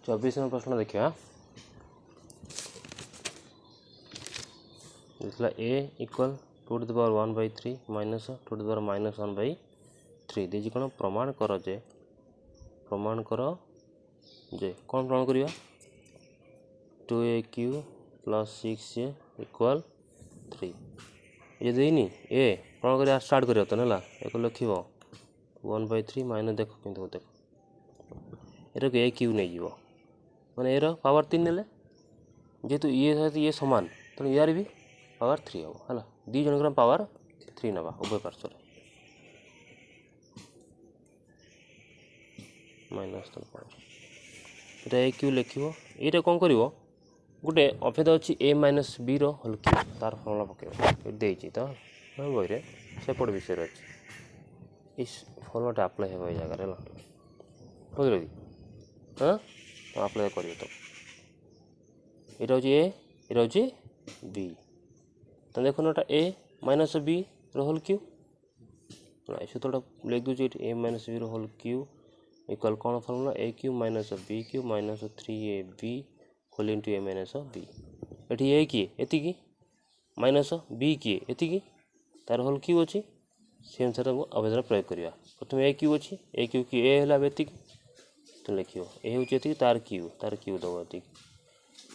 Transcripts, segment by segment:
24 number प्रश्न देखिए देखला a equal 2 to the power 1/3 minus 2 to the power -1/3 देजी कौन प्रमाण कर जे कौन प्रमाण करिया 2aq + 6a इक्वल 3 ये देनी ए प्रमाण करिया स्टार्ट करियो तो नला एक लिखिबो 1/3 माइनस देखो किंतु देखो एरो के aq नै जीवो माने एरो पावर 3 नेले जेतु ये समान तो यार भी पावर 3 हम है दी जन पावर 3 नवा उभय पार्श्व माइनस ये क्यू लिखो ये कौन कर गोटे अभेद अच्छी a - b रोल क्यू तार फर्मुला पकड़ तो बही सेपट विषय अच्छे इस फर्मुलाटा आप्लाय हो जगह बुझल कि हाँ आप्लाय कर तो ये हूँ ए ये हूँ बी तो देखो ना a - b रोल क्यू सूत्रटा लिख दूसरी a - b whole cube equal कौन formula a cube minus b cube minus 3ab whole into a minus b ये a किए एति माइनस b किए एति तार होल क्यू अच्छी से अनुसार अभेदन प्रयोग करवा प्रथम a क्यू अच्छी a क्यू कि a है एति तो लिख a हूँ तार क्यू दब एति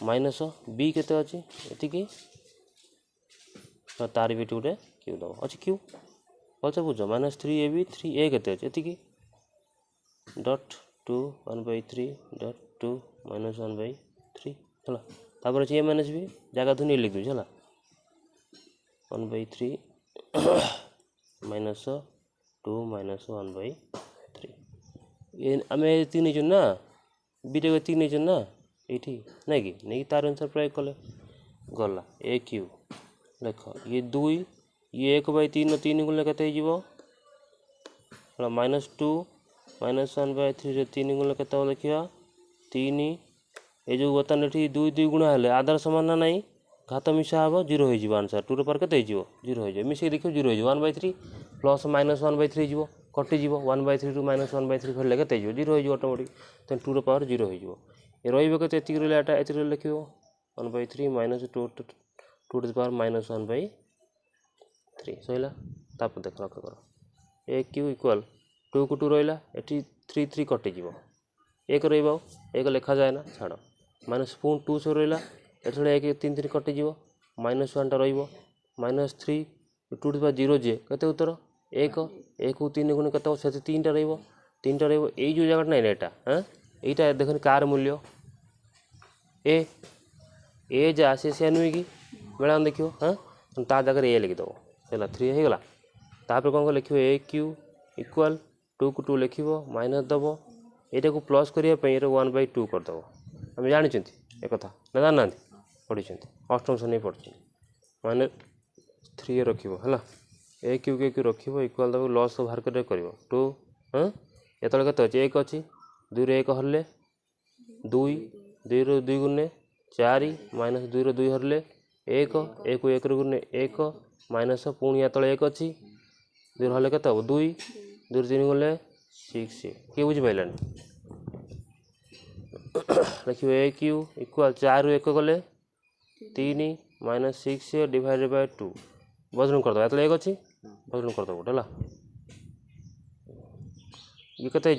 माइनस b केते अच्छी एति तार भी गोटे क्यू दब अच्छी क्यू भलसे बुझ -3ab 3a केते अच्छे एति डट 2 1/3 डट 2 -1/3 है तापर अच्छे a - b जगह धुनी लिख दूँ है 1/3 माइनस 2 -1/3 ये आम तीन नहीं ना बीटा तीन नहीं ना ये ना कि नहीं तार अनुसार प्रयोग कले गला ए क्यू देख ये 2 ये 1/3 3 गुण के -2 -1/3 3 गुण के देखा 3 ये जो बर्तमान ये 2 2 गुणा हेले आधार सामान ना नहीं घात मिसा हम 0 हो आंसर 2 रो पार के 0 हो मिसे देखिए 0 हो 1/3 प्लस -1/3 जीवो कटिज 1/3 टू -1/3 फेरले के 0 हो ऑटोमेटिक तो 2 रो पावर 0 हो ये रही के रहा ये लिख 1/3 माइनस 2 टू द पावर -1/3 सहीला तापर देख रख कर ए क्यू इक्वल 2 को 2 रहा ये 3 3 कटिज 1 रही लिखा जाए ना छाड़ माइनस पुणी 2 से रहा ये 1 3 3 कटिज -1 टा -3 2 टू 0 जे के उत्तर 1 को 3 गुण के 3 टा रही जो जगह ना यहाँ हाँ यहाँ देख कार मूल्य ए जा से नुहे कि बेला देखियो हाँ ता जगह ए लिखिदेव है 3 होगा तापर कौन लिख ए क्यू इक्वल 2 को 2 लिख माइनस दब यहाँ को प्लस करने 1/2 करदेव आम जानते एक कथा ना जाना पढ़ी अष्टम श्रेणी पढ़ी माइनस 3 रखिए है ए क्यू के क्यू रखिए इक्वल दब लस बाहर कर 2 हाँ ये के 1 अच्छी 2 1 हरले 2 2 2 गुणे 4 माइनस 2 2 हरले 1 1 1 गुणे 1 माइनस पुणी या तले 1 अच्छी 2 हरले के 2 2 3 गुणे 6 किए बुझिपारे लिखे ए क्यू इक्वल 4 1 गले 3 -6 डिवाइडेड बाय 2 वजन करदे ये 1 अच्छी वजन करदे गोटे है ये कते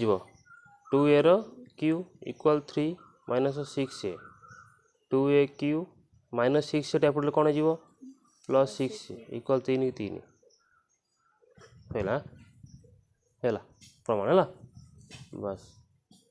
2a whole cube equal 3 -6a 2a cube -6 एपटे कौन हो +6 इक्वल 3 3 है प्रमाण है बस।